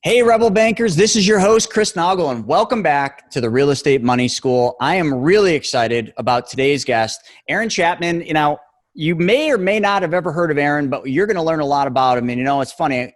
Hey, Rebel Bankers, this is your host, Chris Noggle, and welcome back to the Real Estate Money School. I am really excited about today's guest, Aaron Chapman. You may or may not have ever heard of Aaron, but you're going to learn a lot about him. And, it's funny.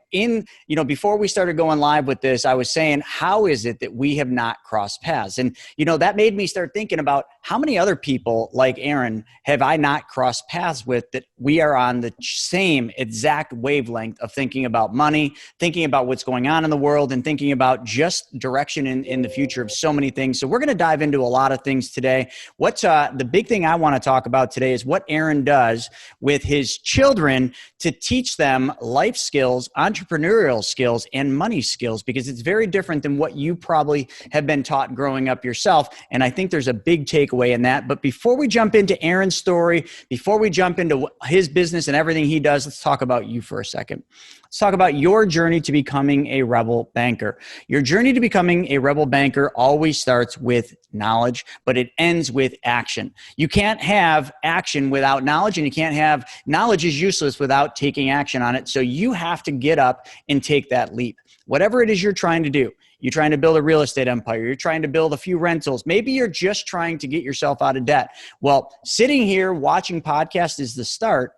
Before we started going live with this, I was saying, how is it that we have not crossed paths? And, that made me start thinking about how many other people like Aaron have I not crossed paths with that we are on the same exact wavelength of thinking about money, thinking about what's going on in the world, and thinking about just direction in the future of so many things. So we're going to dive into a lot of things today. What's the big thing I want to talk about today is what Aaron does with his children to teach them life skills, entrepreneurial skills, and money skills, because it's very different than what you probably have been taught growing up yourself. And I think there's a big takeaway in that. But before we jump into Aaron's story, before we jump into his business and everything he does, let's talk about you for a second. Let's talk about your journey to becoming a rebel banker. Your journey to becoming a rebel banker always starts with knowledge, but it ends with action. You can't have action without knowledge, and you can't have knowledge is useless without taking action on it. So you have to get up and take that leap. Whatever it is you're trying to do, you're trying to build a real estate empire, you're trying to build a few rentals, maybe you're just trying to get yourself out of debt. Well, sitting here watching podcasts is the start.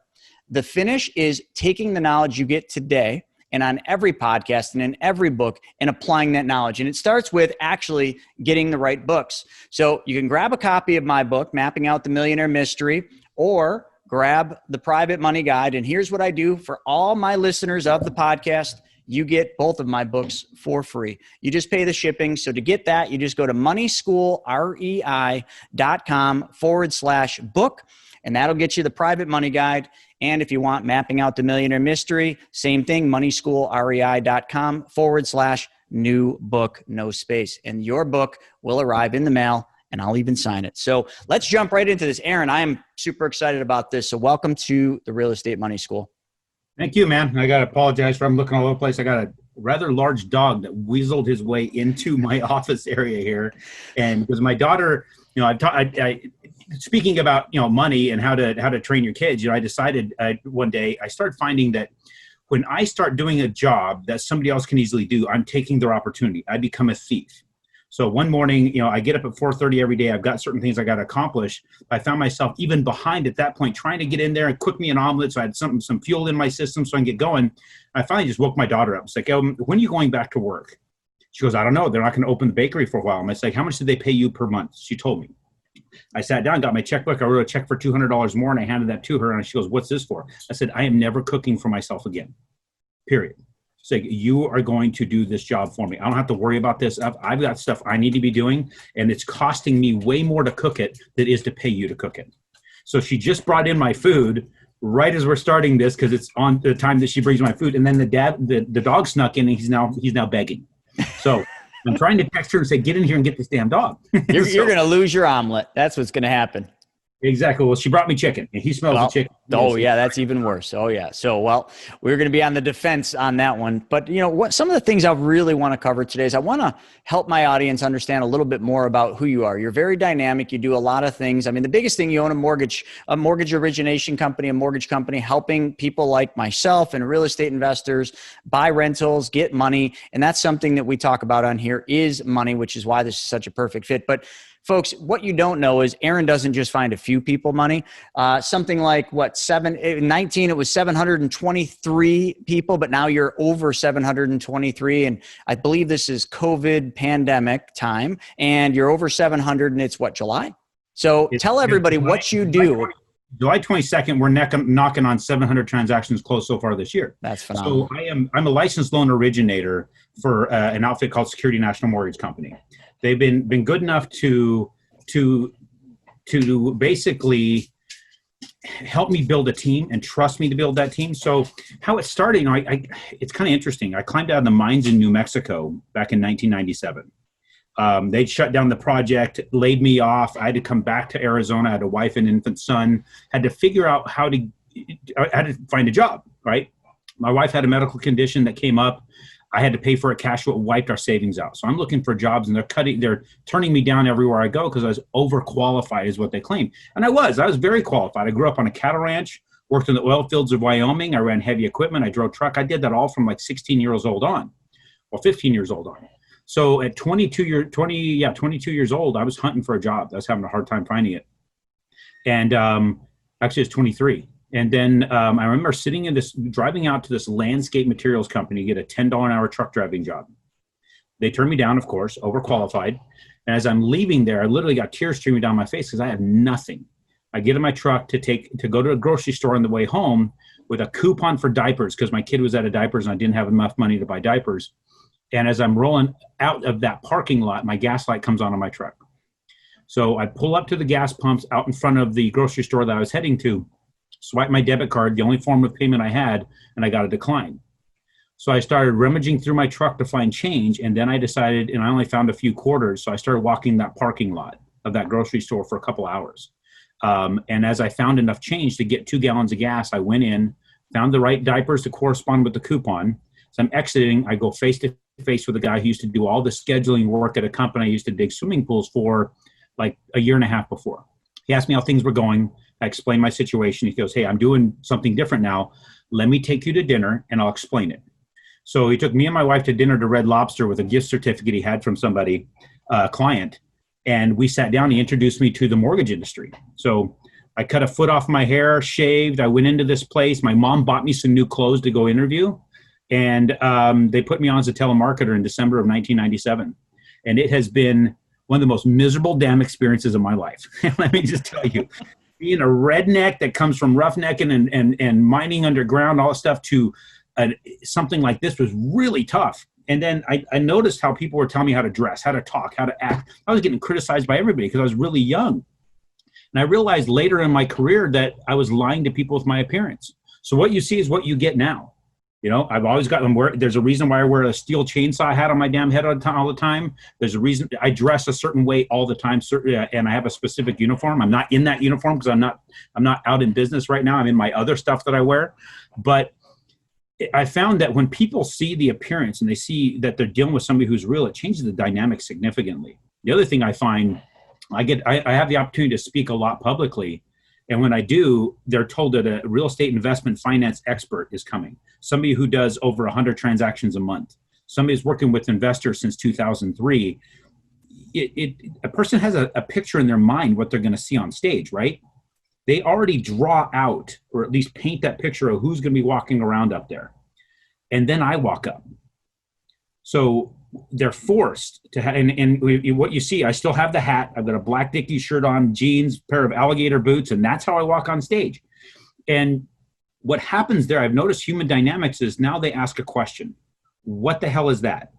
The finish is taking the knowledge you get today and on every podcast and in every book and applying that knowledge. And it starts with actually getting the right books. So you can grab a copy of my book, Mapping Out the Millionaire Mystery, or grab the Private Money Guide. And here's what I do for all my listeners of the podcast. You get both of my books for free. You just pay the shipping. So to get that, you just go to moneyschoolrei.com/book, and that'll get you the Private Money Guide. And if you want Mapping Out the Millionaire Mystery, same thing, moneyschoolrei.com/new book, no space. And your book will arrive in the mail, and I'll even sign it. So let's jump right into this. Aaron, I am super excited about this. So welcome to the Real Estate Money School. Thank you, man. I got to apologize for I'm looking all over the place. I got a rather large dog that weaseled his way into my office area here. And because my daughter, speaking about, money and how to train your kids, I decided one day I started finding that when I start doing a job that somebody else can easily do, I'm taking their opportunity. I become a thief. So one morning, I get up at 4:30 every day. I've got certain things I got to accomplish. I found myself even behind at that point, trying to get in there and cook me an omelet. So I had some fuel in my system so I can get going. I finally just woke my daughter up. It's like, when are you going back to work? She goes, I don't know. They're not going to open the bakery for a while. And I was like, how much did they pay you per month? She told me. I sat down, got my checkbook. I wrote a check for $200 more, and I handed that to her. And she goes, what's this for? I said, I am never cooking for myself again, period. It's like, you are going to do this job for me. I don't have to worry about this. I've got stuff I need to be doing, and it's costing me way more to cook it than it is to pay you to cook it. So she just brought in my food right as we're starting this, because it's on the time that she brings my food. And then the dog snuck in, and he's now begging. So I'm trying to text her and say, get in here and get this damn dog. You're going to lose your omelet. That's what's going to happen. Exactly. Well, she brought me chicken, and he smells the chicken. Oh, yeah, that's even worse. Oh, yeah. So, we're going to be on the defense on that one. But, what some of the things I really want to cover today is I want to help my audience understand a little bit more about who you are. You're very dynamic. You do a lot of things. I mean, the biggest thing, you own a mortgage origination company, a mortgage company, helping people like myself and real estate investors buy rentals, get money. And that's something that we talk about on here is money, which is why this is such a perfect fit. But folks, what you don't know is Aaron doesn't just find a few people money. Something like 19, it was 723 people, but now you're over 723. And I believe this is COVID pandemic time, and you're over 700, and it's July? So tell everybody what you do. July 22nd, we're knocking on 700 transactions closed so far this year. That's phenomenal. So I'm a licensed loan originator for an outfit called Security National Mortgage Company. They've been good enough to basically help me build a team and trust me to build that team. So how it started, it's kind of interesting. I climbed out of the mines in New Mexico back in 1997. They'd shut down the project, laid me off. I had to come back to Arizona. I had a wife and infant son. Had to figure out how to find a job, right? My wife had a medical condition that came up. I had to pay for it cash, what wiped our savings out. So I'm looking for jobs, and they're turning me down everywhere I go because I was overqualified is what they claim. And I was very qualified. I grew up on a cattle ranch, worked in the oil fields of Wyoming. I ran heavy equipment. I drove truck. I did that all from like 16 years old on. well, 15 years old on. So at 22 years old, I was hunting for a job. I was having a hard time finding it. And actually it's 23. And then I remember driving out to this landscape materials company to get a $10 an hour truck driving job. They turned me down, of course, overqualified. And as I'm leaving there, I literally got tears streaming down my face because I have nothing. I get in my truck to go to a grocery store on the way home with a coupon for diapers because my kid was out of diapers and I didn't have enough money to buy diapers. And as I'm rolling out of that parking lot, my gas light comes on my truck. So I pull up to the gas pumps out in front of the grocery store that I was heading to, swipe my debit card, the only form of payment I had, and I got a decline. So I started rummaging through my truck to find change, and then I decided, and I only found a few quarters, so I started walking that parking lot of that grocery store for a couple hours. And as I found enough change to get 2 gallons of gas, I went in, found the right diapers to correspond with the coupon. So I'm exiting, I go face to face with a guy who used to do all the scheduling work at a company I used to dig swimming pools for like a year and a half before. He asked me how things were going. I explained my situation. He goes, "Hey, I'm doing something different now. Let me take you to dinner and I'll explain it." So he took me and my wife to dinner to Red Lobster with a gift certificate he had from somebody, a client. And we sat down, he introduced me to the mortgage industry. So I cut a foot off my hair, shaved. I went into this place. My mom bought me some new clothes to go interview. And they put me on as a telemarketer in December of 1997. And it has been one of the most miserable damn experiences of my life. Let me just tell you, being a redneck that comes from roughnecking and mining underground, all that stuff, to something like this was really tough. And then I noticed how people were telling me how to dress, how to talk, how to act. I was getting criticized by everybody because I was really young. And I realized later in my career that I was lying to people with my appearance. So what you see is what you get now. You know, I've always there's a reason why I wear a steel chainsaw hat on my damn head all the time. There's a reason I dress a certain way all the time, and I have a specific uniform. I'm not in that uniform because I'm not out in business right now. I'm in my other stuff that I wear. But I found that when people see the appearance and they see that they're dealing with somebody who's real, it changes the dynamic significantly. The other thing I find, I have the opportunity to speak a lot publicly. And when I do, they're told that a real estate investment finance expert is coming. Somebody who does over 100 transactions a month. Somebody who's working with investors since 2003. A person has a picture in their mind what they're going to see on stage, right? They already draw out, or at least paint that picture of who's going to be walking around up there. And then I walk up. So they're forced to have, and what you see, I still have the hat. I've got a black Dickies shirt on, jeans, pair of alligator boots, and that's how I walk on stage. And what happens there, I've noticed human dynamics is now they ask a question. What the hell is that?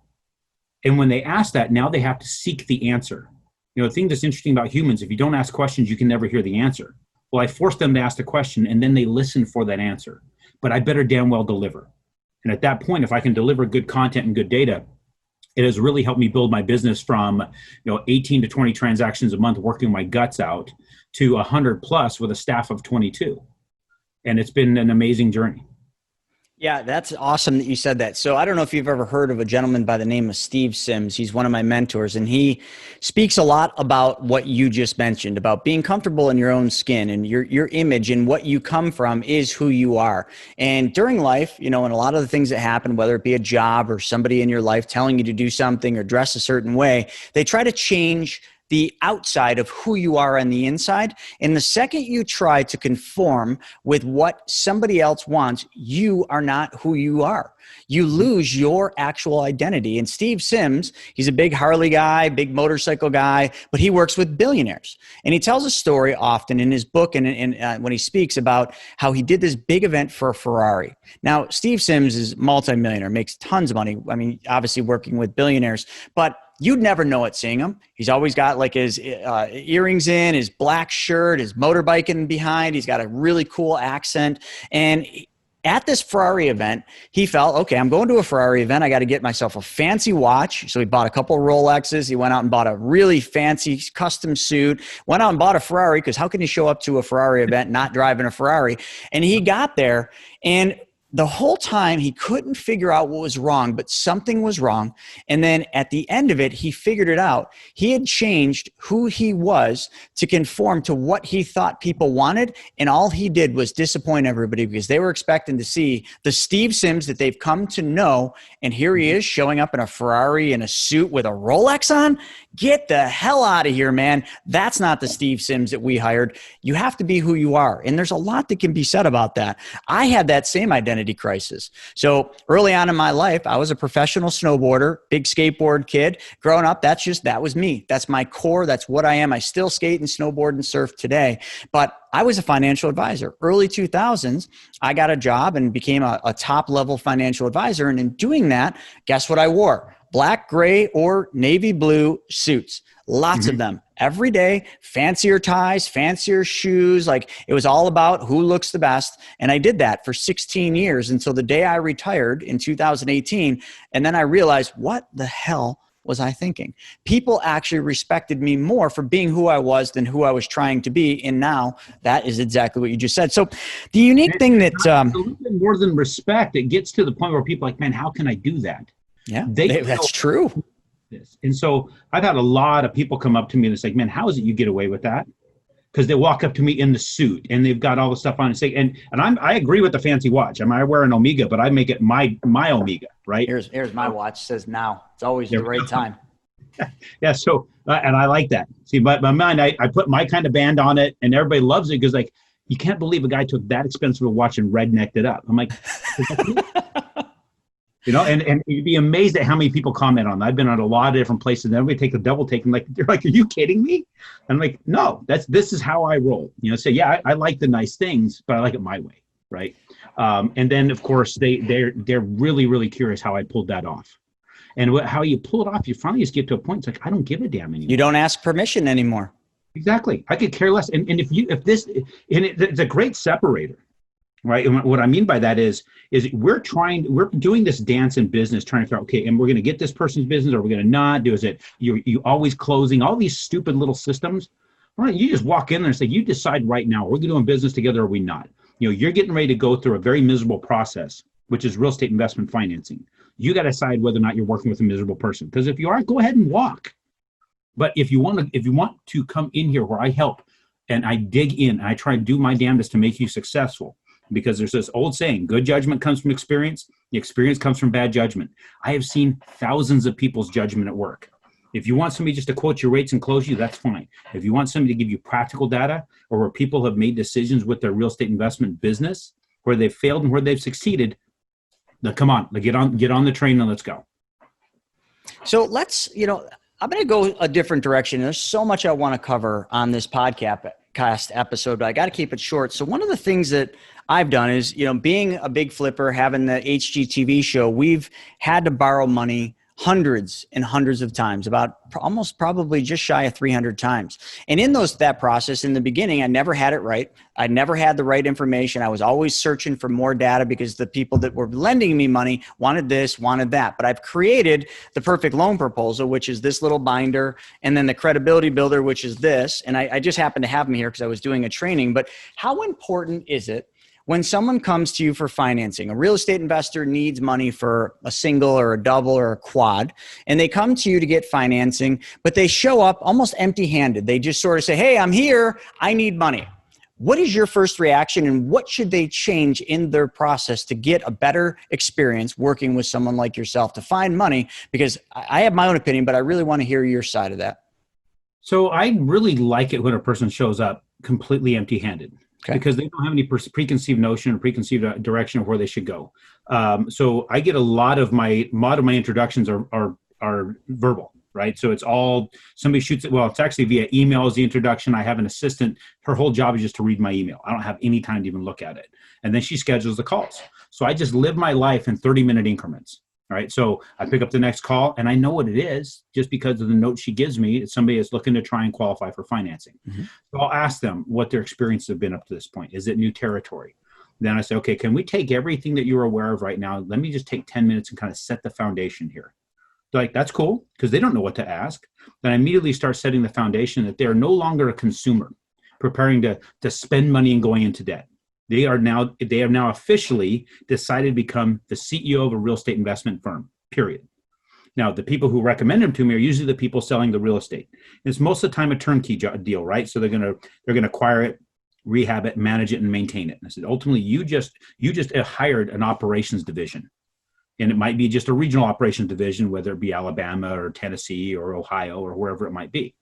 And when they ask that, now they have to seek the answer. You know, the thing that's interesting about humans, if you don't ask questions, you can never hear the answer. Well, I force them to ask the question, and then they listen for that answer. But I better damn well deliver. And at that point, if I can deliver good content and good data, it has really helped me build my business from 18 to 20 transactions a month, working my guts out, to 100 plus with a staff of 22. And it's been an amazing journey. Yeah, that's awesome that you said that. So I don't know if you've ever heard of a gentleman by the name of Steve Sims. He's one of my mentors, and he speaks a lot about what you just mentioned, about being comfortable in your own skin, and your image and what you come from is who you are. And during life, and a lot of the things that happen, whether it be a job or somebody in your life telling you to do something or dress a certain way, they try to change the outside of who you are on the inside. And the second you try to conform with what somebody else wants, you are not who you are. You lose your actual identity. And Steve Sims, he's a big Harley guy, big motorcycle guy, but he works with billionaires. And he tells a story often in his book and when he speaks about how he did this big event for a Ferrari. Now, Steve Sims is multimillionaire, makes tons of money. I mean, obviously working with billionaires, but you'd never know it seeing him. He's always got like his earrings in, his black shirt, his motorbiking behind. He's got a really cool accent. And at this Ferrari event, he felt, okay, I'm going to a Ferrari event. I got to get myself a fancy watch. So he bought a couple of Rolexes. He went out and bought a really fancy custom suit, went out and bought a Ferrari, because how can you show up to a Ferrari event not driving a Ferrari? And he got there, and the whole time he couldn't figure out what was wrong, but something was wrong. And then at the end of it, he figured it out. He had changed who he was to conform to what he thought people wanted. And all he did was disappoint everybody because they were expecting to see the Steve Sims that they've come to know. And here he is showing up in a Ferrari in a suit with a Rolex on. Get the hell out of here, man. That's not the Steve Sims that we hired. You have to be who you are. And there's a lot that can be said about that. I had that same identity crisis. So early on in my life, I was a professional snowboarder, big skateboard kid. Growing up, that was me. That's my core. That's what I am. I still skate and snowboard and surf today. But I was a financial advisor. Early 2000s, I got a job and became a top level financial advisor. And in doing that, guess what I wore? Black, gray, or navy blue suits. Lots of them every day, fancier ties, fancier shoes. Like it was all about who looks the best. And I did that for 16 years until the day I retired in 2018. And then I realized, what the hell was I thinking? People actually respected me more for being who I was than who I was trying to be. And now that is exactly what you just said. So the unique thing that a little bit more than respect, it gets to the point where people are like, man, how can I do that? Yeah, that's true. This. And so I've had a lot of people come up to me and say, man, how is it you get away with that? Because they walk up to me in the suit and they've got all the stuff on and say, and I agree with the fancy watch. I mean, I wear an Omega, but I make it my Omega, right? Here's my watch. It says now. It's always the right time. Yeah. So, and I like that. See, but my mind, I put my kind of band on it and everybody loves it because like, you can't believe a guy took that expensive a watch and rednecked it up. I'm like, you know, and you'd be amazed at how many people comment on that. I've been on a lot of different places and everybody take a double take and they're like, are you kidding me? And I'm like, no, this is how I roll. You know, say, yeah, I like the nice things, but I like it my way. Right. And then of course they're really, really curious how I pulled that off. And how you pull it off, you finally just get to a point. It's like, I don't give a damn anymore. You don't ask permission anymore. Exactly. I could care less. And it's a great separator. Right. And what I mean by that is we're doing this dance in business, trying to figure out, okay, and we're going to get this person's business or we're going to not do. Is it you always closing all these stupid little systems? Right. You just walk in there and say, you decide right now, we're doing business together or are we not? You know, you're getting ready to go through a very miserable process, which is real estate investment financing. You got to decide whether or not you're working with a miserable person. Because if you are, go ahead and walk. But if you want to come in here where I help and I dig in, and I try to do my damnedest to make you successful. Because there's this old saying, good judgment comes from experience. The experience comes from bad judgment. I have seen thousands of people's judgment at work. If you want somebody just to quote your rates and close you, that's fine. If you want somebody to give you practical data or where people have made decisions with their real estate investment business, where they've failed and where they've succeeded, then come on, get on the train and let's go. So I'm going to go a different direction. There's so much I want to cover on this podcast episode, but I got to keep it short. So one of the things that I've done is, being a big flipper, having the HGTV show, we've had to borrow money hundreds and hundreds of times, about almost probably just shy of 300 times. And in that process, in the beginning, I never had it right. I never had the right information. I was always searching for more data because the people that were lending me money wanted this, wanted that. But I've created the perfect loan proposal, which is this little binder, and then the credibility builder, which is this. And I just happened to have them here because I was doing a training. But how important is it when someone comes to you for financing? A real estate investor needs money for a single or a double or a quad, and they come to you to get financing, but they show up almost empty-handed. They just sort of say, hey, I'm here, I need money. What is your first reaction, and what should they change in their process to get a better experience working with someone like yourself to find money? Because I have my own opinion, but I really want to hear your side of that. So I really like it when a person shows up completely empty-handed. Okay. Because they don't have any preconceived notion or preconceived direction of where they should go. So I get a lot of my introductions are verbal, right? So it's all somebody shoots it. Well, it's actually via email is the introduction. I have an assistant. Her whole job is just to read my email. I don't have any time to even look at it. And then she schedules the calls. So I just live my life in 30-minute increments. All right. So I pick up the next call and I know what it is just because of the note she gives me. It's somebody that's looking to try and qualify for financing. Mm-hmm. So I'll ask them what their experiences have been up to this point. Is it new territory? Then I say, okay, can we take everything that you're aware of right now? Let me just take 10 minutes and kind of set the foundation here. They're like, that's cool, because they don't know what to ask. Then I immediately start setting the foundation that they're no longer a consumer preparing to spend money and going into debt. They have now officially decided to become the CEO of a real estate investment firm, period. Now, the people who recommend them to me are usually the people selling the real estate. It's most of the time a turnkey deal, right? So they're gonna acquire it, rehab it, manage it, and maintain it. And I said, ultimately, you just hired an operations division, and it might be just a regional operations division, whether it be Alabama or Tennessee or Ohio or wherever it might be.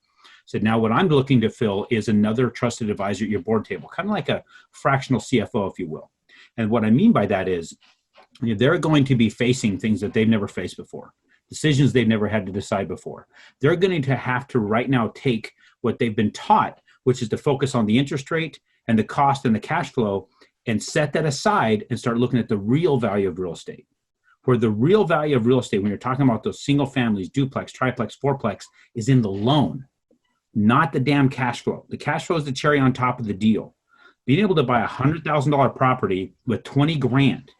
Said, now what I'm looking to fill is another trusted advisor at your board table, kind of like a fractional CFO, if you will. And what I mean by that is, they're going to be facing things that they've never faced before, decisions they've never had to decide before. They're going to have to right now take what they've been taught, which is to focus on the interest rate and the cost and the cash flow, and set that aside and start looking at the real value of real estate. Where the real value of real estate, when you're talking about those single families, duplex, triplex, fourplex, is in the loan, not the damn cash flow. The cash flow is the cherry on top of the deal. Being able to buy a $100,000 property with 20 grand.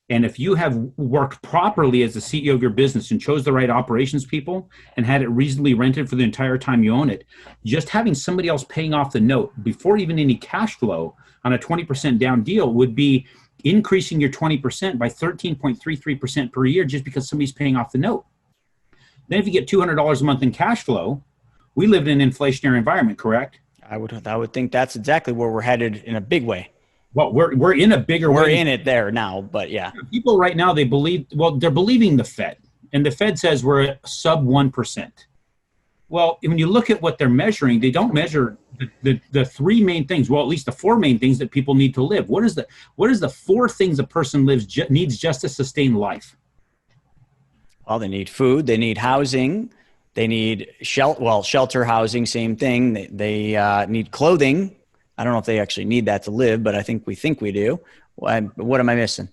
And if you have worked properly as the CEO of your business and chose the right operations people and had it reasonably rented for the entire time you own it, just having somebody else paying off the note before even any cash flow on a 20% down deal would be increasing your 20% by 13.33% per year just because somebody's paying off the note. Then if you get $200 a month in cash flow, we live in an inflationary environment, correct? I would think that's exactly where we're headed in a big way. Well, we're in a bigger way. We're in it there now, but yeah. People right now, they're believing the Fed. And the Fed says we're at sub 1%. Well, when you look at what they're measuring, they don't measure the three main things. Well, at least the four main things that people need to live. What is the four things a person needs just to sustain life? Well, they need food, they need housing, they need shelter, housing, same thing. They need clothing. I don't know if they actually need that to live, but I think we do. What am I missing?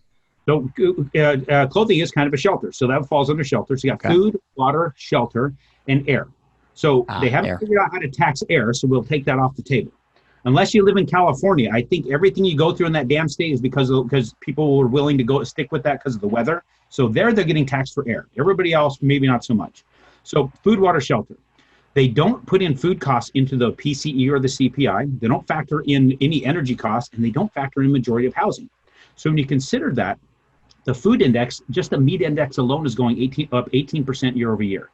So clothing is kind of a shelter. So that falls under shelter. So you got food, water, shelter, and air. So they haven't figured out how to tax air, so we'll take that off the table. Unless you live in California, I think everything you go through in that damn state is because people were willing to stick with that because of the weather. So they're getting taxed for air. Everybody else, maybe not so much. So food, water, shelter. They don't put in food costs into the PCE or the CPI. They don't factor in any energy costs, and they don't factor in majority of housing. So when you consider that, the food index, just the meat index alone, is going up 18% year over year.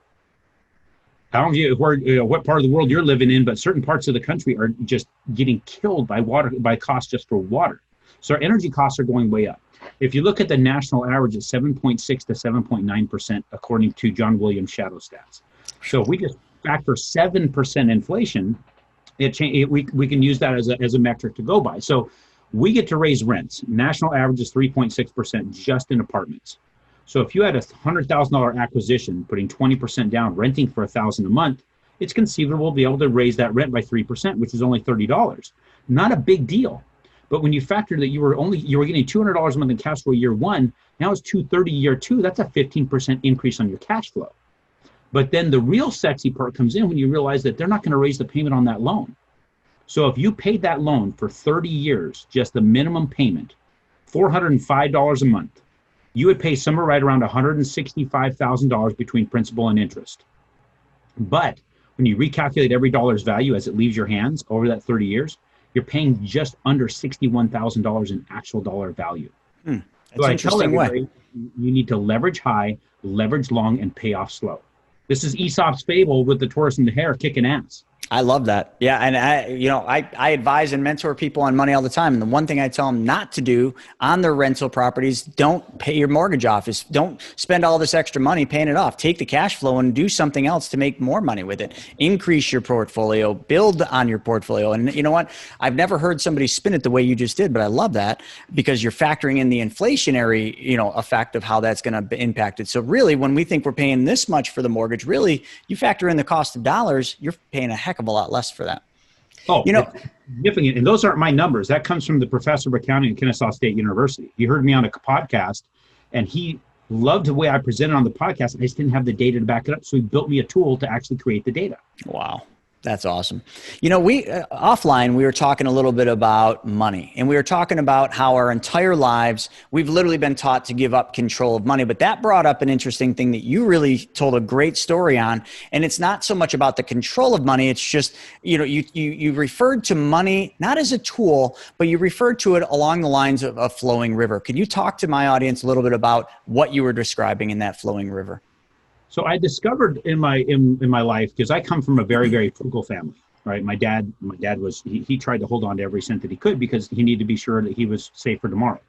I don't know what part of the world you're living in, but certain parts of the country are just getting killed by costs just for water. So our energy costs are going way up. If you look at the national average, it's 7.6 to 7.9%, according to John Williams' shadow stats. So if we just factor 7% inflation, we can use that as a metric to go by. So we get to raise rents. National average is 3.6% just in apartments. So if you had a $100,000 acquisition, putting 20% down, renting for $1,000 a month, it's conceivable to be able to raise that rent by 3%, which is only $30. Not a big deal. But when you factor that you were getting $200 a month in cash flow year one, now it's $230 year two, that's a 15% increase on your cash flow. But then the real sexy part comes in when you realize that they're not going to raise the payment on that loan. So if you paid that loan for 30 years, just the minimum payment, $405 a month, you would pay somewhere right around $165,000 between principal and interest. But when you recalculate every dollar's value as it leaves your hands over that 30 years, you're paying just under $61,000 in actual dollar value. That's an interesting way. You need to leverage high, leverage long, and pay off slow. This is Aesop's fable with the tortoise and the hare kicking ass. I love that. Yeah. And I advise and mentor people on money all the time. And the one thing I tell them not to do on their rental properties, don't pay your mortgage off. Don't spend all this extra money paying it off. Take the cash flow and do something else to make more money with it. Increase your portfolio, build on your portfolio. And you know what? I've never heard somebody spin it the way you just did, but I love that because you're factoring in the inflationary, effect of how that's going to be impacted. So really, when we think we're paying this much for the mortgage, really you factor in the cost of dollars, you're paying a heck of a lot less for that. Oh, significant. And those aren't my numbers. That comes from the professor of accounting at Kennesaw State University. He heard me on a podcast and he loved the way I presented on the podcast. I just didn't have the data to back it up. So he built me a tool to actually create the data. Wow. That's awesome. You know, we offline, we were talking a little bit about money, and we were talking about how our entire lives, we've literally been taught to give up control of money. But that brought up an interesting thing that you really told a great story on. And it's not so much about the control of money. It's just, you know, you referred to money, not as a tool, but you referred to it along the lines of a flowing river. Can you talk to my audience a little bit about what you were describing in that flowing river? So I discovered in my life, because I come from a very, very frugal family, right? My dad was, he tried to hold on to every cent that he could because he needed to be sure that he was safe for tomorrow.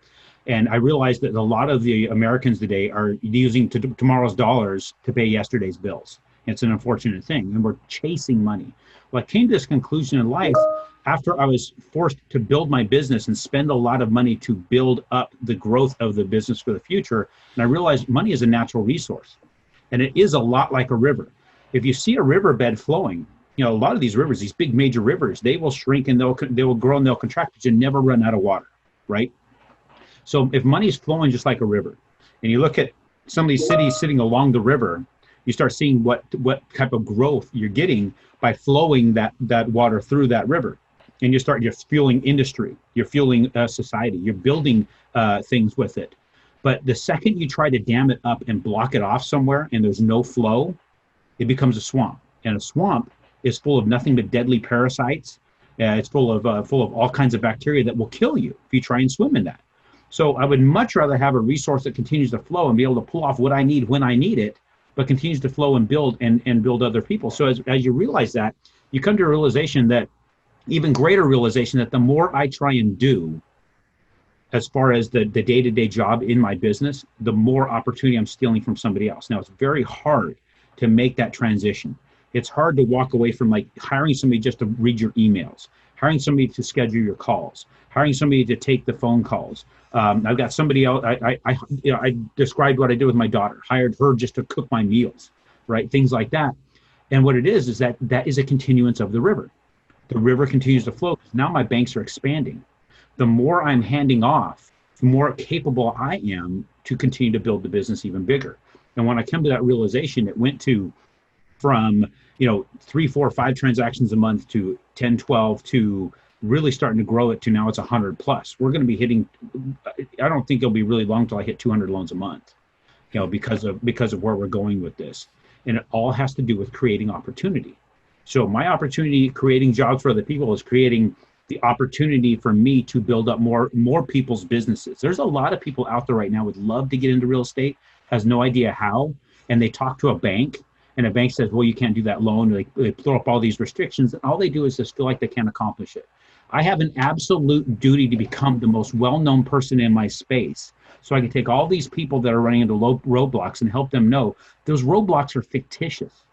And I realized that a lot of the Americans today are using tomorrow's dollars to pay yesterday's bills. It's an unfortunate thing, and we're chasing money. Well, I came to this conclusion in life after I was forced to build my business and spend a lot of money to build up the growth of the business for the future. And I realized money is a natural resource. And it is a lot like a river. If you see a riverbed flowing, you know, a lot of these rivers, these big major rivers, they will shrink and they will grow and they'll contract, but you never run out of water, right? So if money is flowing just like a river, and you look at some of these cities sitting along the river, you start seeing what type of growth you're getting by flowing that water through that river. And you're fueling industry, you're fueling society, you're building things with it. But the second you try to dam it up and block it off somewhere and there's no flow, it becomes a swamp. And a swamp is full of nothing but deadly parasites. It's full of all kinds of bacteria that will kill you if you try and swim in that. So I would much rather have a resource that continues to flow and be able to pull off what I need when I need it, but continues to flow and build and build other people. So as you realize that, you come to a realization that, even greater realization that the more I try and do, as far as the day-to-day job in my business, the more opportunity I'm stealing from somebody else. Now, it's very hard to make that transition. It's hard to walk away from like hiring somebody just to read your emails, hiring somebody to schedule your calls, hiring somebody to take the phone calls. I've got somebody else, I described what I did with my daughter, hired her just to cook my meals, right? Things like that. And what it is that is a continuance of the river. The river continues to flow. Now my banks are expanding. The more I'm handing off, the more capable I am to continue to build the business even bigger. And when I come to that realization, it went from 3, 4, 5 transactions a month to 10, 12 to really starting to grow it to now it's 100 plus. We're going to be hitting, I don't think it'll be really long till I hit 200 loans a month, because of where we're going with this. And it all has to do with creating opportunity. So my opportunity, creating jobs for other people, is creating the opportunity for me to build up more people's businesses. There's a lot of people out there right now would love to get into real estate, has no idea how, and they talk to a bank, and a bank says, well, you can't do that loan. They throw up all these restrictions, and all they do is just feel like they can't accomplish it. I have an absolute duty to become the most well-known person in my space, so I can take all these people that are running into roadblocks and help them know those roadblocks are fictitious.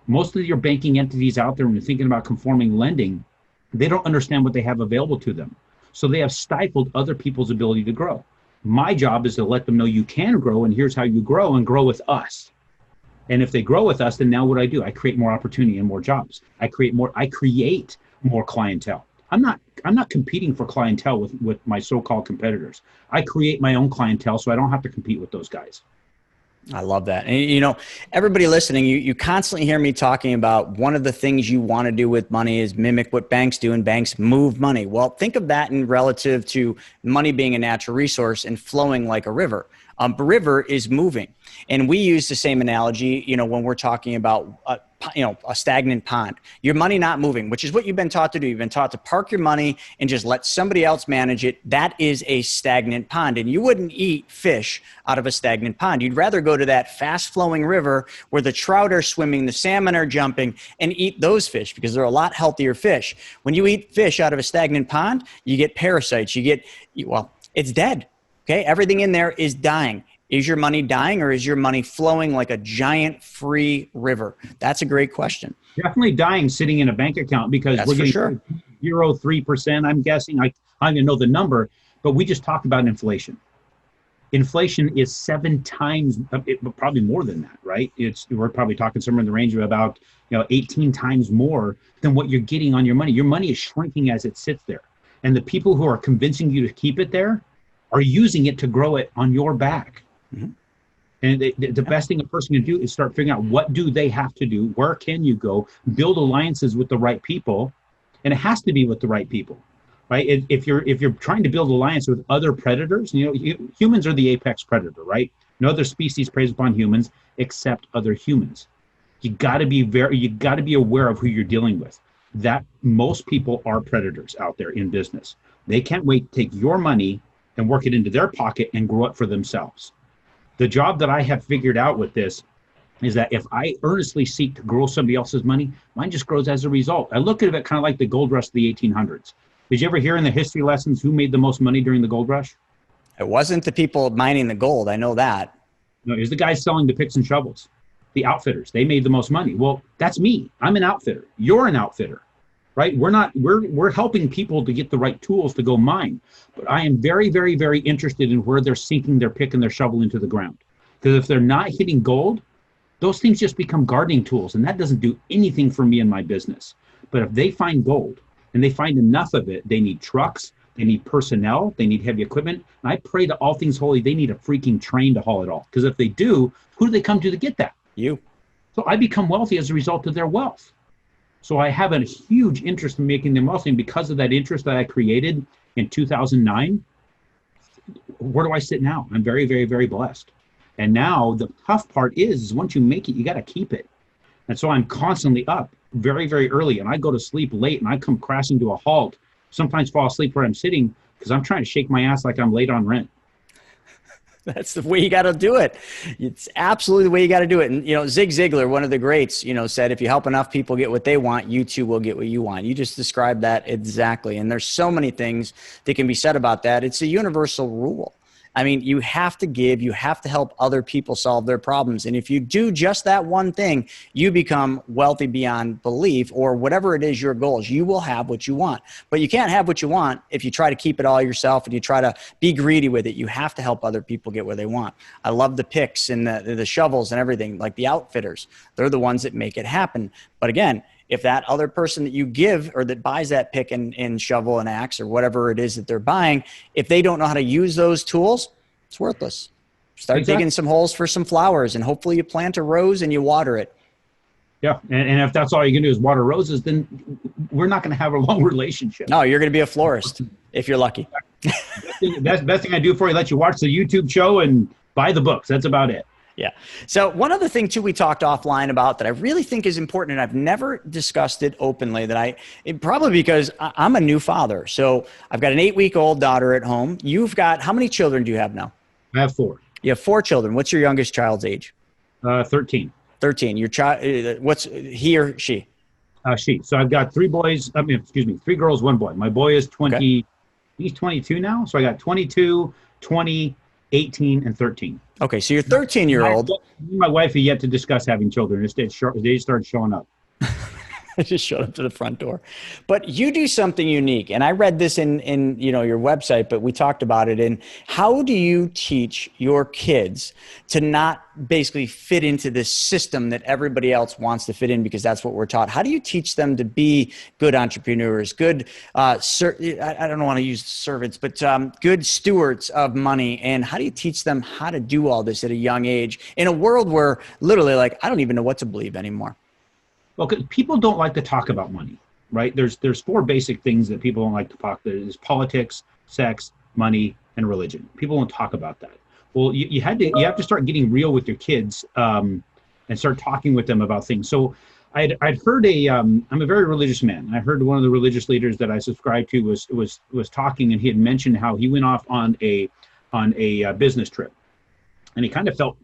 Most of your banking entities out there, when you're thinking about conforming lending, they don't understand what they have available to them. So they have stifled other people's ability to grow. My job is to let them know you can grow, and here's how you grow, and grow with us. And if they grow with us, then now what do? I create more opportunity and more jobs. I create more clientele. I'm not competing for clientele with my so-called competitors. I create my own clientele so I don't have to compete with those guys. I love that. And, everybody listening, you constantly hear me talking about one of the things you want to do with money is mimic what banks do, and banks move money. Well, think of that in relative to money being a natural resource and flowing like a river. A river is moving. And we use the same analogy, when we're talking about, a stagnant pond. Your money not moving, which is what you've been taught to do. You've been taught to park your money and just let somebody else manage it. That is a stagnant pond. And you wouldn't eat fish out of a stagnant pond. You'd rather go to that fast flowing river where the trout are swimming, the salmon are jumping, and eat those fish because they're a lot healthier fish. When you eat fish out of a stagnant pond, you get parasites. It's dead. Okay. Everything in there is dying. Is your money dying, or is your money flowing like a giant free river? That's a great question. Definitely dying sitting in a bank account, because That's we're getting for sure. 0.03%. I'm guessing. I don't even know the number, but we just talked about inflation. Inflation is 7 times, probably more than that, right? We're probably talking somewhere in the range of about 18 times more than what you're getting on your money. Your money is shrinking as it sits there, and the people who are convincing you to keep it there are using it to grow it on your back. Mm-hmm. And the best thing a person can do is start figuring out what do they have to do, where can you go, build alliances with the right people, and it has to be with the right people, right? If you're trying to build alliance with other predators, humans are the apex predator, right? No other species preys upon humans except other humans. You got to be aware of who you're dealing with. That most people are predators out there in business. They can't wait to take your money and work it into their pocket and grow it for themselves. The job that I have figured out with this is that if I earnestly seek to grow somebody else's money, mine just grows as a result. I look at it kind of like the gold rush of the 1800s. Did you ever hear in the history lessons who made the most money during the gold rush? It wasn't the people mining the gold. I know that. No, it was the guys selling the picks and shovels, the outfitters. They made the most money. Well, that's me. I'm an outfitter. You're an outfitter, right? We're helping people to get the right tools to go mine. But I am very, very, very interested in where they're sinking their pick and their shovel into the ground. Because if they're not hitting gold, those things just become gardening tools, and that doesn't do anything for me in my business. But if they find gold and they find enough of it, they need trucks, they need personnel, they need heavy equipment. And I pray to all things holy, they need a freaking train to haul it all. Because if they do, who do they come to get that? You. So I become wealthy as a result of their wealth. So I have a huge interest in making them wealthy. And because of that interest that I created in 2009, where do I sit now? I'm very, very, very blessed. And now the tough part is once you make it, you got to keep it. And so I'm constantly up very, very early, and I go to sleep late, and I come crashing to a halt, sometimes fall asleep where I'm sitting because I'm trying to shake my ass like I'm late on rent. That's the way you got to do it. It's absolutely the way you got to do it. And, Zig Ziglar, one of the greats, said, if you help enough people get what they want, you too will get what you want. You just described that exactly. And there's so many things that can be said about that. It's a universal rule. I mean, you have to give, you have to help other people solve their problems. And if you do just that one thing, you become wealthy beyond belief, or whatever it is your goals, you will have what you want. But you can't have what you want if you try to keep it all yourself and you try to be greedy with it. You have to help other people get where they want. I love the picks and the shovels and everything, like the outfitters. They're the ones that make it happen. But again, if that other person that you give or that buys that pick and shovel and axe or whatever it is that they're buying, if they don't know how to use those tools, it's worthless. Start digging some holes for some flowers, and hopefully you plant a rose and you water it. Yeah, and if that's all you can do is water roses, then we're not going to have a long relationship. No, you're going to be a florist if you're lucky. Best thing I do for you, let you watch the YouTube show and buy the books. That's about it. Yeah. So one other thing too, we talked offline about that I really think is important, and I've never discussed it openly, probably because I'm a new father. So I've got an 8-week-old daughter at home. You've got, how many children do you have now? I have 4. You have 4 children. What's your youngest child's age? 13. 13. Your child, what's he or she? She. So I've got 3 girls, 1 boy. My boy is 20. Okay. He's 22 now. So I got 22, 20, 18, and 13. Okay, so you're 13-year-old. My wife are yet to discuss having children. They started showing up. I just showed up to the front door. But you do something unique, and I read this in your website, but we talked about it. And how do you teach your kids to not basically fit into this system that everybody else wants to fit in, because that's what we're taught? How do you teach them to be good entrepreneurs, good, I don't want to use servants, but good stewards of money? And how do you teach them how to do all this at a young age in a world where literally, I don't even know what to believe anymore? Well, people don't like to talk about money, right? There's 4 basic things that people don't like to talk. There's politics, sex, money, and religion. People don't talk about that. Well, you have to start getting real with your kids and start talking with them about things. So I'd heard I'm a very religious man. I heard one of the religious leaders that I subscribe to was talking, and he had mentioned how he went off on a business trip, and he kind of felt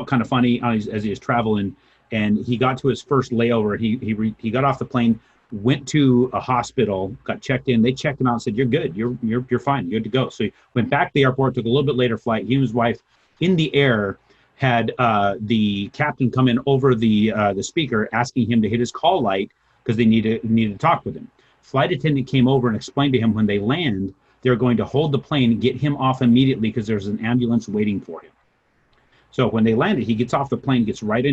kind of funny as he was traveling. And he got to his first layover. He got off the plane, went to a hospital, got checked in. They checked him out and said, "You're good. You're fine. You're good to go." So he went back to the airport, took a little bit later flight. He and his wife in the air had the captain come in over the speaker, asking him to hit his call light because they needed to talk with him. Flight attendant came over and explained to him when they land, they're going to hold the plane and get him off immediately because there's an ambulance waiting for him. So when they landed, he gets off the plane, gets met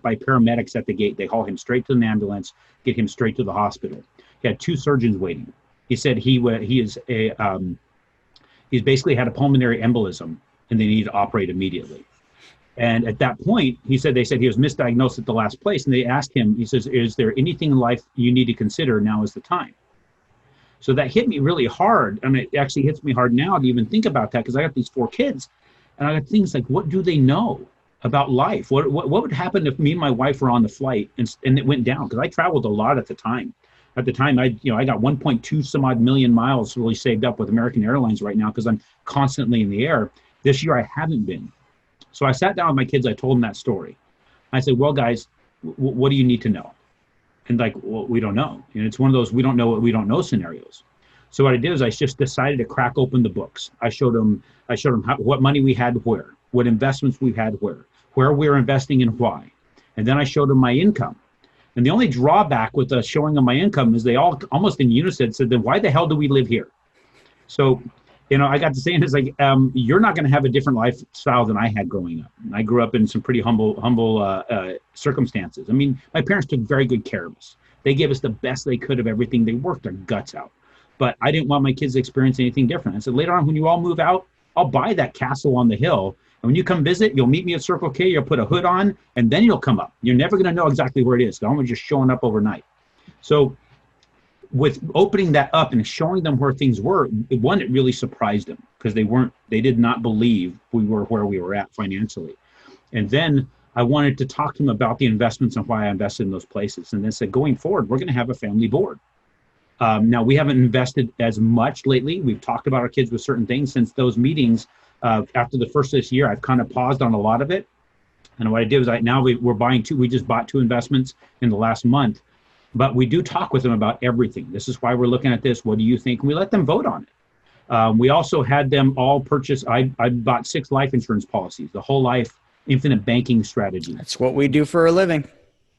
by paramedics at the gate. They haul him straight to an ambulance, get him straight to the hospital. He had 2 surgeons waiting. He said he's basically had a pulmonary embolism, and they need to operate immediately. And at that point, they said he was misdiagnosed at the last place. And they asked him, he says, is there anything in life you need to consider? Now is the time. So that hit me really hard. And it actually hits me hard now to even think about that, because I got these 4 kids and I got things like, what do they know about life? What would happen if me and my wife were on the flight and it went down? Because I traveled a lot at the time. At the time, I got 1.2 some odd million miles really saved up with American Airlines right now, because I'm constantly in the air. This year I haven't been. So I sat down with my kids. I told them that story. I said, well, guys, what do you need to know? And like, well, we don't know. And it's one of those we don't know what we don't know scenarios. So what I did is I just decided to crack open the books. I showed them what money we had where, what investments we had where we were investing and why. And then I showed them my income. And the only drawback with the showing of my income is they all almost in unison said, then why the hell do we live here? So, I got to saying, it's like, you're not going to have a different lifestyle than I had growing up. I grew up in some pretty humble circumstances. I mean, my parents took very good care of us. They gave us the best they could of everything. They worked their guts out. But I didn't want my kids to experience anything different. I said, later on, when you all move out, I'll buy that castle on the hill. And when you come visit, you'll meet me at Circle K, you'll put a hood on, and then you'll come up. You're never going to know exactly where it is. I'm just showing up overnight. So with opening that up and showing them where things were, it really surprised them, because they did not believe we were where we were at financially. And then I wanted to talk to them about the investments and why I invested in those places. And then said, going forward, we're going to have a family board. Now, we haven't invested as much lately. We've talked about our kids with certain things since those meetings. After the first of this year, I've kind of paused on a lot of it. And what I did was we're buying 2. We just bought 2 investments in the last month. But we do talk with them about everything. This is why we're looking at this. What do you think? And we let them vote on it. We also had them all purchase. I bought 6 life insurance policies, the whole life infinite banking strategy. That's what we do for a living.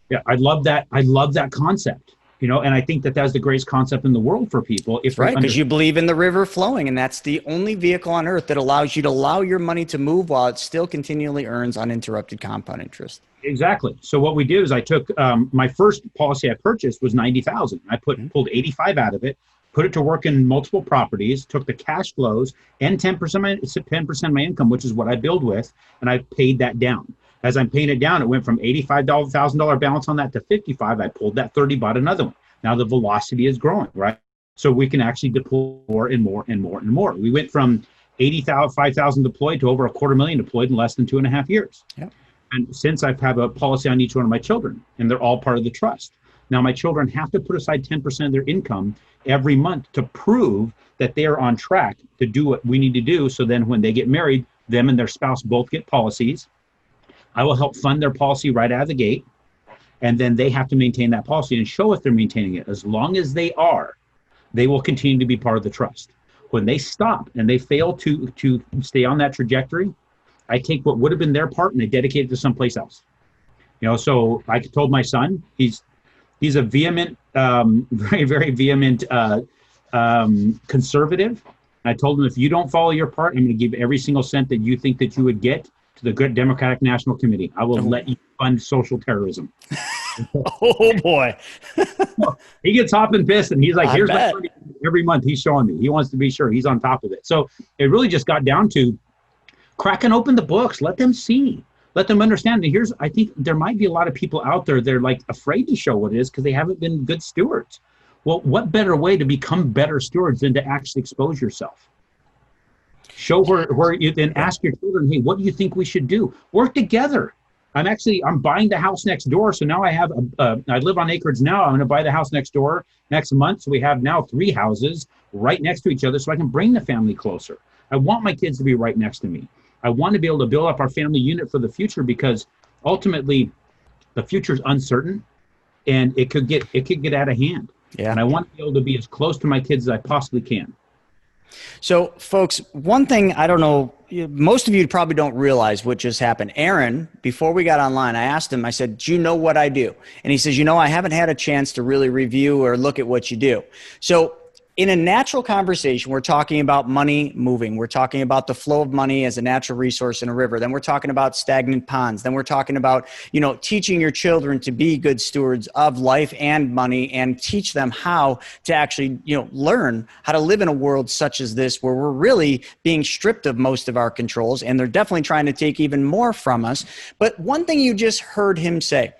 Yeah, I love that. I love that concept. And I think that that's the greatest concept in the world for people. Right, because you believe in the river flowing, and that's the only vehicle on earth that allows you to allow your money to move while it still continually earns uninterrupted compound interest. Exactly. So what we did is I took my first policy I purchased was $90,000. I pulled 85 out of it, put it to work in multiple properties, took the cash flows and 10% of my income, which is what I build with, and I paid that down. As I'm paying it down, it went from $85,000 balance on that to 55. I pulled that 30, bought another one. Now the velocity is growing, right? So we can actually deploy more and more and more and more. We went from 5,000 deployed to over $250,000 deployed in less than 2.5 years. Yep. And since I have a policy on each one of my children, and they're all part of the trust. Now my children have to put aside 10% of their income every month to prove that they are on track to do what we need to do. So then when they get married, them and their spouse both get policies. I will help fund their policy right out of the gate. And then they have to maintain that policy and show if they're maintaining it. As long as they are, they will continue to be part of the trust. When they stop and they fail to stay on that trajectory, I take what would have been their part and I dedicate it to someplace else. So I told my son, he's a vehement, very, very vehement conservative. I told him, if you don't follow your part, I'm going to give every single cent that you think that you would get to the good Democratic National Committee. I will let you fund social terrorism. Oh boy. He gets hot and pissed and he's like, here's my money every month he's showing me. He wants to be sure he's on top of it. So it really just got down to cracking open the books, let them see, let them understand. And I think there might be a lot of people out there, they're like afraid to show what it is because they haven't been good stewards. Well, what better way to become better stewards than to actually expose yourself? Show where you then ask your children, hey, what do you think we should do? Work together. I'm buying the house next door. So now I live on acreage now. I'm going to buy the house next door next month. So we have now 3 houses right next to each other so I can bring the family closer. I want my kids to be right next to me. I want to be able to build up our family unit for the future because ultimately the future is uncertain and it could get out of hand. Yeah. And I want to be able to be as close to my kids as I possibly can. So folks, one thing I don't know, most of you probably don't realize what just happened. Aaron, before we got online, I asked him, I said, do you know what I do? And he says, I haven't had a chance to really review or look at what you do. So in a natural conversation, we're talking about money moving. We're talking about the flow of money as a natural resource in a river. Then we're talking about stagnant ponds. Then we're talking about, teaching your children to be good stewards of life and money, and teach them how to actually, learn how to live in a world such as this, where we're really being stripped of most of our controls, and they're definitely trying to take even more from us. But one thing you just heard him say,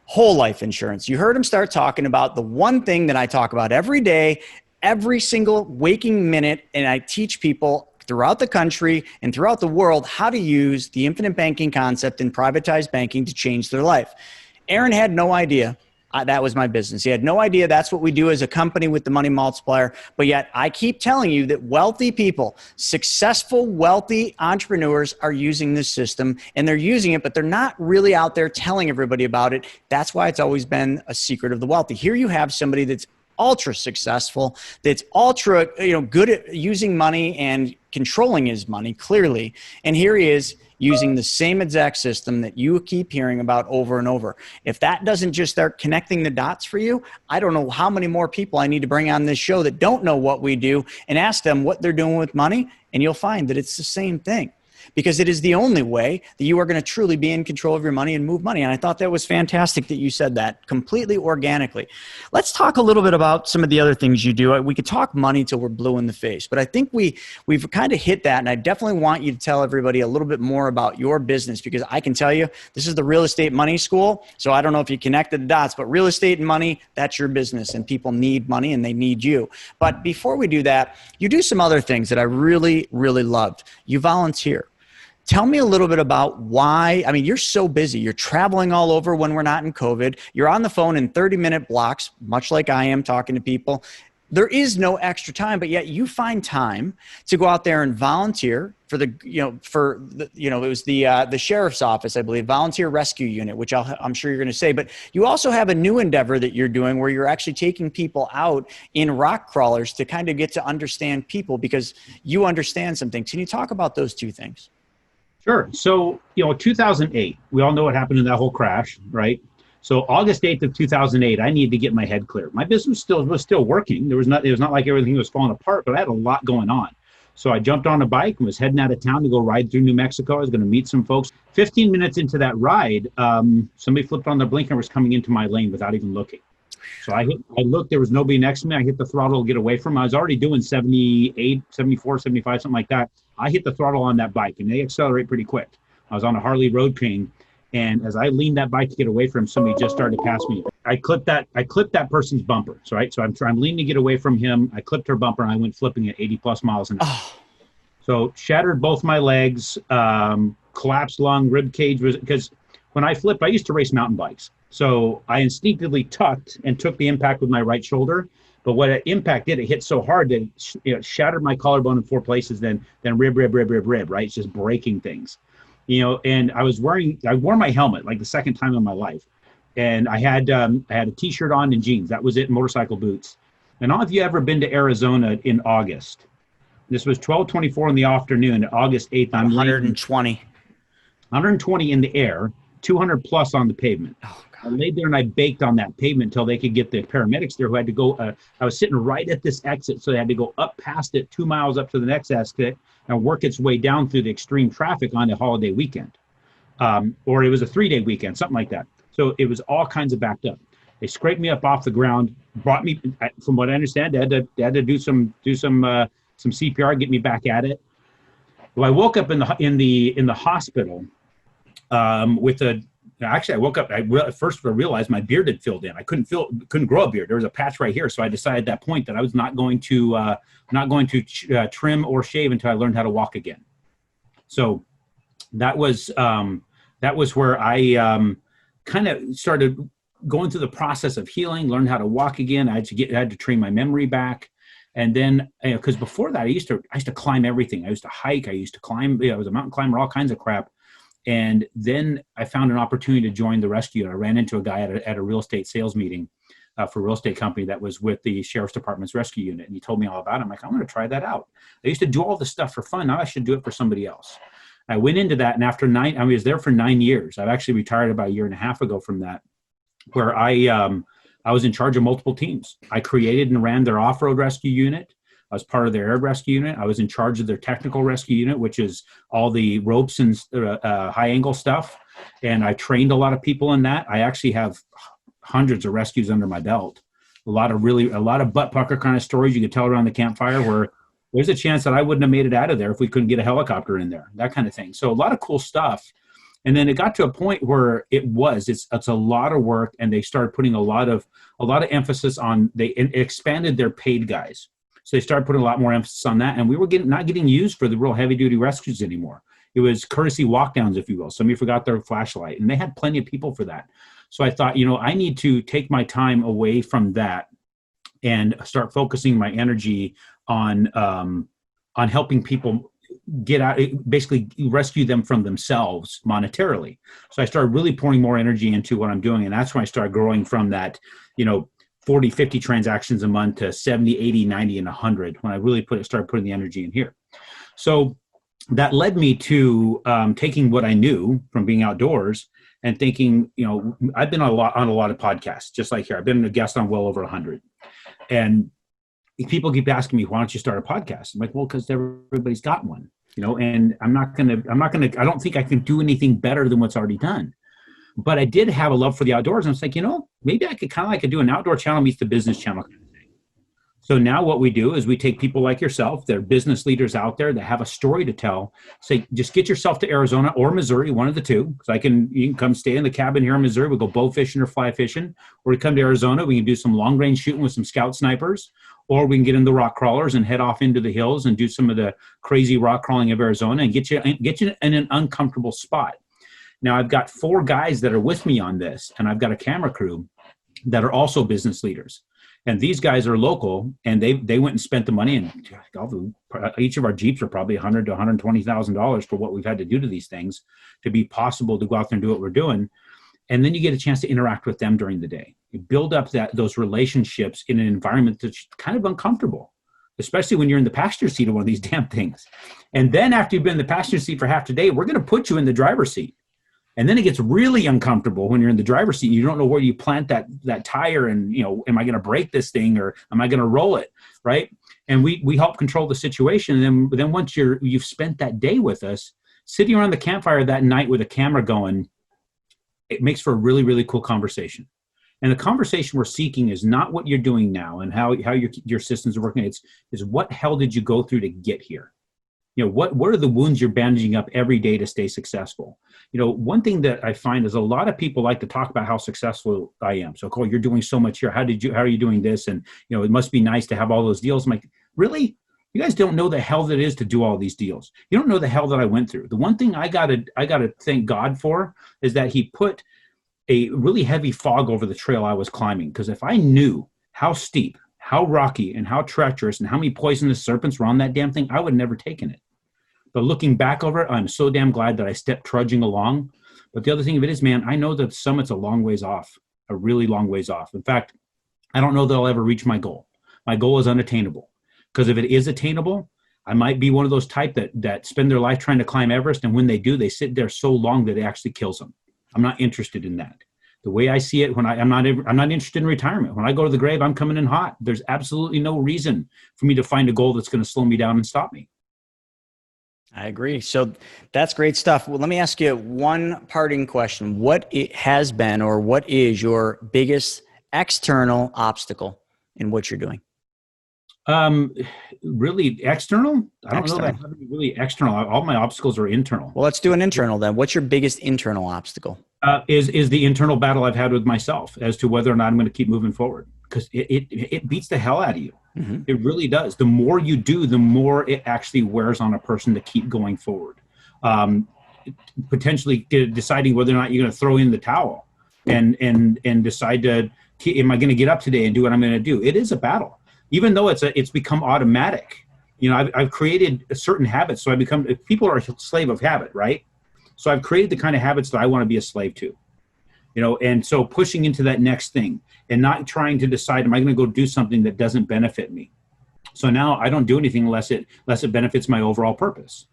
whole life insurance. You heard him start talking about the one thing that I talk about every day, every single waking minute, and I teach people throughout the country and throughout the world how to use the infinite banking concept and privatized banking to change their life. Aaron had no idea that was my business. He had no idea that's what we do as a company with the money multiplier. But yet I keep telling you that wealthy people, successful, wealthy entrepreneurs are using this system, and they're using it, but they're not really out there telling everybody about it. That's why it's always been a secret of the wealthy. Here you have somebody that's ultra successful, that's ultra, good at using money and controlling his money clearly. And here he is using the same exact system that you keep hearing about over and over. If that doesn't just start connecting the dots for you, I don't know how many more people I need to bring on this show that don't know what we do and ask them what they're doing with money. And you'll find that it's the same thing, because it is the only way that you are going to truly be in control of your money and move money. And I thought that was fantastic that you said that completely organically. Let's talk a little bit about some of the other things you do. We could talk money till we're blue in the face, but I think we've kind of hit that. And I definitely want you to tell everybody a little bit more about your business, because I can tell you this is the Real Estate Money School. So I don't know if you connected the dots, but real estate and money, that's your business, and people need money and they need you. But before we do that, you do some other things that I really, really loved. You volunteer. Tell me a little bit about why. I mean, you're so busy. You're traveling all over when we're not in COVID. You're on the phone in 30-minute blocks, much like I am talking to people. There is no extra time, but yet you find time to go out there and volunteer for it was the sheriff's office, I believe, volunteer rescue unit, which I'm sure you're going to say. But you also have a new endeavor that you're doing where you're actually taking people out in rock crawlers to kind of get to understand people, because you understand some things. Can you talk about those two things? Sure. So, 2008, we all know what happened in that whole crash, right? So August 8th of 2008, I needed to get my head clear. My business was still working. It was not like everything was falling apart, but I had a lot going on. So I jumped on a bike and was heading out of town to go ride through New Mexico. I was going to meet some folks. 15 minutes into that ride, somebody flipped on their blinker and was coming into my lane without even looking. So I looked, there was nobody next to me. I hit the throttle to get away from them. I was already doing 78, 74, 75, something like that. I hit the throttle on that bike, and they accelerate pretty quick. I was on a Harley Road King, and as I leaned that bike to get away from him, somebody just started to pass me. I clipped that person's bumper, right? So I'm leaning to get away from him. I clipped her bumper, and I went flipping at 80 plus miles an hour. Oh. So shattered both my legs, collapsed lung, rib cage, because when I flipped, I used to race mountain bikes. So I instinctively tucked and took the impact with my right shoulder. But what an impact did, it hit so hard that it shattered my collarbone in 4 places, then rib, right? It's just breaking things, and I wore my helmet like the second time in my life. And I had a t-shirt on and jeans. That was it, motorcycle boots. And all of you ever been to Arizona in August? This was 12:24 in the afternoon, August 8th. I'm 120 in the air, 200 plus on the pavement. Oh, I laid there and I baked on that pavement until they could get the paramedics there, who had to go. I was sitting right at this exit, so they had to go up past it 2 miles up to the next exit and work its way down through the extreme traffic on a holiday weekend. Or it was a 3-day weekend, something like that. So it was all kinds of backed up. They scraped me up off the ground, brought me, from what I understand, they had to do some CPR, get me back at it. Well, I woke up in the hospital with a. Actually, I woke up. First I realized my beard had filled in. I couldn't grow a beard. There was a patch right here, so I decided at that point that I was not going to trim or shave until I learned how to walk again. So that was where I kind of started going through the process of healing, learned how to walk again. I had to train my memory back, and then because before that I used to climb everything. I used to hike. I used to climb. I was a mountain climber, all kinds of crap. And then I found an opportunity to join the rescue. I ran into a guy at a real estate sales meeting for a real estate company that was with the Sheriff's Department's rescue unit. And he told me all about it. I'm like, I'm going to try that out. I used to do all this stuff for fun. Now I should do it for somebody else. I went into that. And after I was there for 9 years. I've actually retired about a year and a half ago from that, where I I was in charge of multiple teams. I created and ran their off-road rescue unit. I was part of their air rescue unit. I was in charge of their technical rescue unit, which is all the ropes and high angle stuff. And I trained a lot of people in that. I actually have hundreds of rescues under my belt. A lot of butt pucker kind of stories you could tell around the campfire where there's a chance that I wouldn't have made it out of there if we couldn't get a helicopter in there, that kind of thing. So a lot of cool stuff. And then it got to a point where it's a lot of work, and they started putting a lot of emphasis on, they expanded their paid guys. So they started putting a lot more emphasis on that, and we were not getting used for the real heavy duty rescues anymore. It was courtesy walkdowns, if you will. Somebody forgot their flashlight, and they had plenty of people for that. So I thought, I need to take my time away from that and start focusing my energy on helping people get out, basically rescue them from themselves monetarily. So I started really pouring more energy into what I'm doing. And that's when I started growing from that, 40, 50 transactions a month to 70, 80, 90, and 100 when I really started putting the energy in here. So that led me to taking what I knew from being outdoors and thinking, I've been on a lot of podcasts, just like here. I've been a guest on well over 100. And people keep asking me, why don't you start a podcast? I'm like, well, because everybody's got one, and I don't think I can do anything better than what's already done. But I did have a love for the outdoors. And I was like, maybe I could kind of do an outdoor channel meets the business channel kind of thing. So now what we do is we take people like yourself, they're business leaders out there that have a story to tell. Say, just get yourself to Arizona or Missouri, one of the two. So you can come stay in the cabin here in Missouri. We'll go bow fishing or fly fishing. Or we come to Arizona, we can do some long range shooting with some scout snipers. Or we can get in the rock crawlers and head off into the hills and do some of the crazy rock crawling of Arizona and get you in an uncomfortable spot. Now, I've got 4 guys that are with me on this, and I've got a camera crew that are also business leaders. And these guys are local, and they went and spent the money, and each of our Jeeps are probably $100,000 to $120,000 for what we've had to do to these things to be possible to go out there and do what we're doing. And then you get a chance to interact with them during the day. You build up those relationships in an environment that's kind of uncomfortable, especially when you're in the passenger seat of one of these damn things. And then after you've been in the passenger seat for half the day, we're going to put you in the driver's seat. And then it gets really uncomfortable when you're in the driver's seat. You don't know where you plant that tire, and am I going to break this thing or am I going to roll it, right? And we help control the situation. And then once you've spent that day with us, sitting around the campfire that night with a camera going, it makes for a really, really cool conversation. And the conversation we're seeking is not what you're doing now and how your systems are working. It's what hell did you go through to get here? What are the wounds you're bandaging up every day to stay successful? One thing that I find is a lot of people like to talk about how successful I am. So, Cole, you're doing so much here. How are you doing this? And, it must be nice to have all those deals. I'm like, really? You guys don't know the hell that it is to do all these deals. You don't know the hell that I went through. The one thing I gotta thank God for is that he put a really heavy fog over the trail I was climbing. Because if I knew how steep, how rocky, and how treacherous, and how many poisonous serpents were on that damn thing, I would have never taken it. But looking back over it, I'm so damn glad that I stepped trudging along. But the other thing of it is, man, I know that the summit's a long ways off, a really long ways off. In fact, I don't know that I'll ever reach my goal. My goal is unattainable. Because if it is attainable, I might be one of those type that spend their life trying to climb Everest. And when they do, they sit there so long that it actually kills them. I'm not interested in that. The way I see it, I'm not interested in retirement. When I go to the grave, I'm coming in hot. There's absolutely no reason for me to find a goal that's going to slow me down and stop me. I agree. So that's great stuff. Well, let me ask you one parting question. What has been or what is your biggest external obstacle in what you're doing? Really external? I don't know that I have any really external. All my obstacles are internal. Well, let's do an internal then. What's your biggest internal obstacle? Is the internal battle I've had with myself as to whether or not I'm going to keep moving forward, because it beats the hell out of you. Mm-hmm. It really does. The more you do, the more it actually wears on a person to keep going forward. Potentially deciding whether or not you're going to throw in the towel and decide to, am I going to get up today and do what I'm going to do? It is a battle, even though it's become automatic. I've created certain habits, so people are a slave of habit, right? So I've created the kind of habits that I want to be a slave to. And so pushing into that next thing and not trying to decide, am I going to go do something that doesn't benefit me? So now I don't do anything unless it benefits my overall purpose.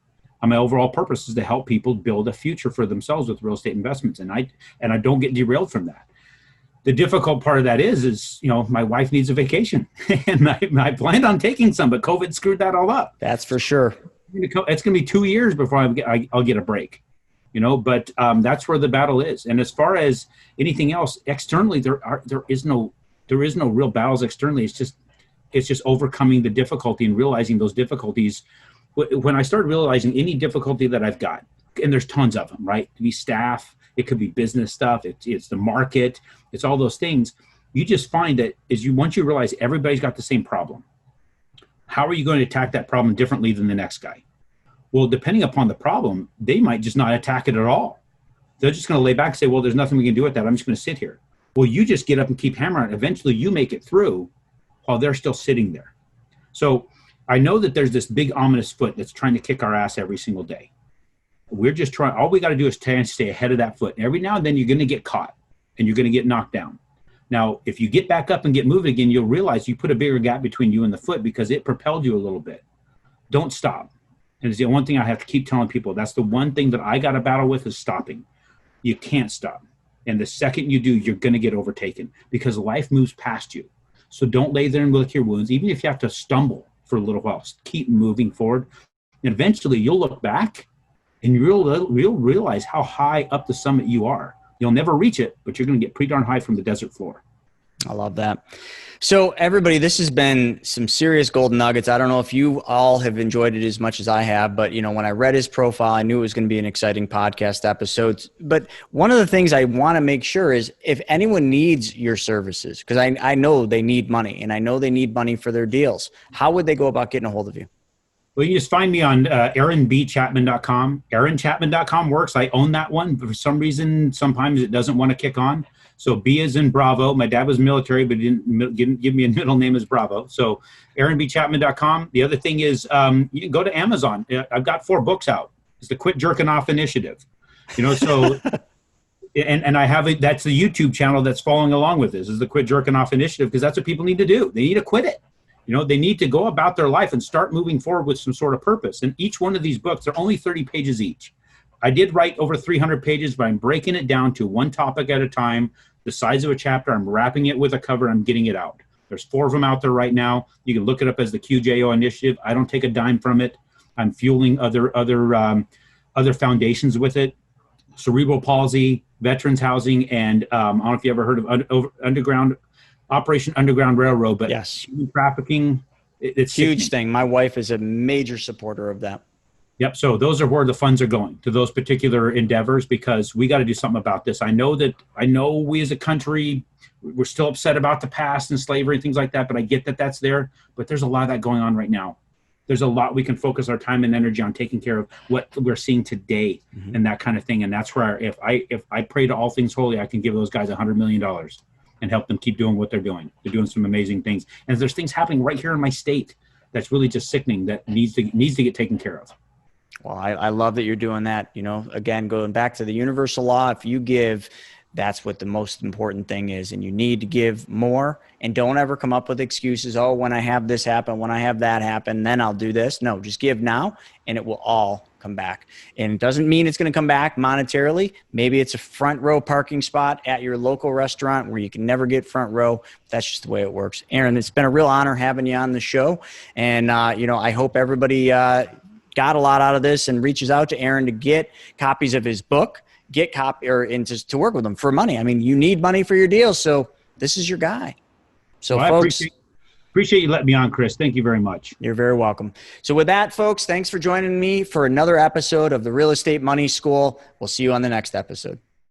And my overall purpose is to help people build a future for themselves with real estate investments. And I don't get derailed from that. The difficult part of that is, my wife needs a vacation and I planned on taking some, but COVID screwed that all up. That's for sure. It's going to be 2 years before I'll get a break, but that's where the battle is. And as far as anything else externally, there is no real battles externally. It's just overcoming the difficulty and realizing those difficulties. When I started realizing any difficulty that I've got, and there's tons of them, right? It could be staff, it could be business stuff, it's the market, it's all those things. You just find that once you realize everybody's got the same problem, how are you going to attack that problem differently than the next guy? Well, depending upon the problem, they might just not attack it at all. They're just going to lay back and say, well, there's nothing we can do with that. I'm just going to sit here. Well, you just get up and keep hammering it. Eventually you make it through while they're still sitting there. So I know that there's this big ominous foot that's trying to kick our ass every single day. We're just trying, all we got to do is try and stay ahead of that foot. And every now and then you're going to get caught and you're going to get knocked down. Now, if you get back up and get moving again, you'll realize you put a bigger gap between you and the foot because it propelled you a little bit. Don't stop. And it's the one thing I have to keep telling people. That's the one thing that I got to battle with is stopping. You can't stop. And the second you do, you're going to get overtaken because life moves past you. So don't lay there and lick your wounds. Even if you have to stumble for a little while, keep moving forward. And eventually you'll look back and you'll realize how high up the summit you are. You'll never reach it, but you're going to get pretty darn high from the desert floor. I love that. So everybody, this has been some serious golden nuggets. I don't know if you all have enjoyed it as much as I have, but when I read his profile, I knew it was going to be an exciting podcast episode. But one of the things I want to make sure is if anyone needs your services, because I know they need money and I know they need money for their deals, how would they go about getting a hold of you? Well, you just find me on aaronbchapman.com. aaronchapman.com works. I own that one. But for some reason, sometimes it doesn't want to kick on. So B is in Bravo. My dad was military, but didn't give me a middle name as Bravo. So aaronbchapman.com. The other thing is you can go to Amazon. I've got 4 books out. It's the Quit Jerking Off Initiative. So and I have that's the YouTube channel that's following along with this is the Quit Jerking Off Initiative because that's what people need to do. They need to quit it. They need to go about their life and start moving forward with some sort of purpose. And each one of these books, they're only 30 pages each. I did write over 300 pages, but I'm breaking it down to one topic at a time, the size of a chapter. I'm wrapping it with a cover. I'm getting it out. There's 4 of them out there right now. You can look it up as the QJO Initiative. I don't take a dime from it. I'm fueling other foundations with it. Cerebral palsy, veterans housing, and I don't know if you ever heard of Operation Underground Railroad, but yes, human trafficking, it's huge thing. My wife is a major supporter of that. Yep. So those are where the funds are going, to those particular endeavors, because we got to do something about this. I know we as a country, we're still upset about the past and slavery and things like that, but I get that that's there. But there's a lot of that going on right now. There's a lot we can focus our time and energy on taking care of what we're seeing today and that kind of thing. And that's where if I pray to all things holy, I can give those guys $100 million and help them keep doing what they're doing. They're doing some amazing things. And there's things happening right here in my state that's really just sickening that needs to get taken care of. Well, I love that you're doing that. Again, going back to the universal law, if you give, that's what the most important thing is. And you need to give more, and don't ever come up with excuses. Oh, when I have this happen, when I have that happen, then I'll do this. No, just give now and it will all come back. And it doesn't mean it's going to come back monetarily. Maybe it's a front row parking spot at your local restaurant where you can never get front row. That's just the way it works. Aaron, it's been a real honor having you on the show. And, I hope everybody got a lot out of this and reaches out to Aaron to get copies of his book, and just to work with him for money. I mean, you need money for your deals. So this is your guy. So folks, I appreciate you letting me on, Chris. Thank you very much. You're very welcome. So with that, folks, thanks for joining me for another episode of the Real Estate Money School. We'll see you on the next episode.